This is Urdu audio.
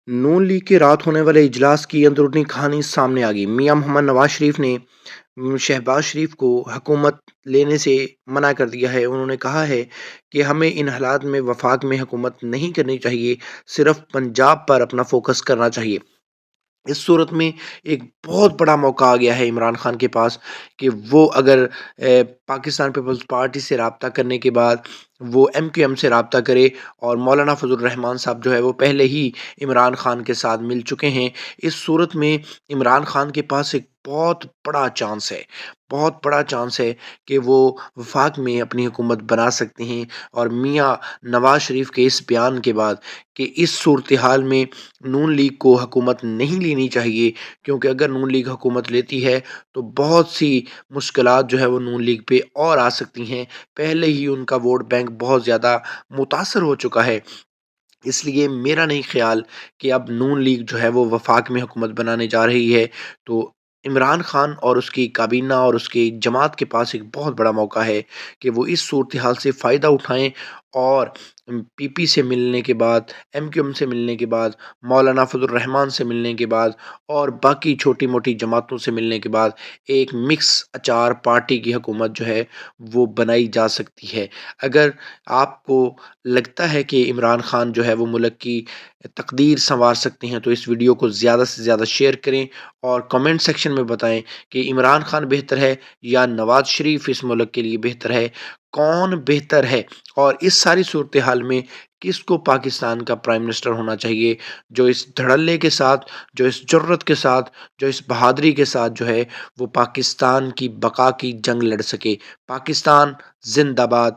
نون لیگ کے رات ہونے والے اجلاس کی اندرونی کہانی سامنے آ گئی۔ میاں محمد نواز شریف نے شہباز شریف کو حکومت لینے سے منع کر دیا ہے۔ انہوں نے کہا ہے کہ ہمیں ان حالات میں وفاق میں حکومت نہیں کرنی چاہیے، صرف پنجاب پر اپنا فوکس کرنا چاہیے۔ اس صورت میں ایک بہت بڑا موقع آ گیا ہے عمران خان کے پاس کہ وہ اگر پاکستان پیپلز پارٹی سے رابطہ کرنے کے بعد وہ ایم کیو ایم سے رابطہ کرے، اور مولانا فضل الرحمان صاحب جو ہے وہ پہلے ہی عمران خان کے ساتھ مل چکے ہیں۔ اس صورت میں عمران خان کے پاس ایک بہت بڑا چانس ہے، بہت بڑا چانس ہے کہ وہ وفاق میں اپنی حکومت بنا سکتے ہیں۔ اور میاں نواز شریف کے اس بیان کے بعد کہ اس صورتحال میں نون لیگ کو حکومت نہیں لینی چاہیے، کیونکہ اگر نون لیگ حکومت لیتی ہے تو بہت سی مشکلات جو ہے وہ نون لیگ پہ اور آ سکتی ہیں۔ پہلے ہی ان کا ووٹ بینک بہت زیادہ متاثر ہو چکا ہے۔ اس لیے میرا نہیں خیال کہ اب نون لیگ جو ہے وہ وفاق میں حکومت بنانے جا رہی ہے۔ تو عمران خان اور اس کی کابینہ اور اس کی جماعت کے پاس ایک بہت بڑا موقع ہے کہ وہ اس صورتحال سے فائدہ اٹھائیں، اور پی پی سے ملنے کے بعد، ایم کیو ایم سے ملنے کے بعد، مولانا فضل الرحمان سے ملنے کے بعد، اور باقی چھوٹی موٹی جماعتوں سے ملنے کے بعد ایک مکس اچار پارٹی کی حکومت جو ہے وہ بنائی جا سکتی ہے۔ اگر آپ کو لگتا ہے کہ عمران خان جو ہے وہ ملک کی تقدیر سنوار سکتے ہیں تو اس ویڈیو کو زیادہ سے زیادہ شیئر کریں، اور کمنٹ سیکشن میں بتائیں کہ عمران خان بہتر ہے یا نواز شریف اس ملک کے لیے بہتر ہے، کون بہتر ہے، اور اس ساری صورتحال میں کس کو پاکستان کا پرائم منسٹر ہونا چاہیے، جو اس دھڑلے کے ساتھ، جو اس جرت کے ساتھ، جو اس بہادری کے ساتھ جو ہے وہ پاکستان کی بقا کی جنگ لڑ سکے۔ پاکستان زندہ باد۔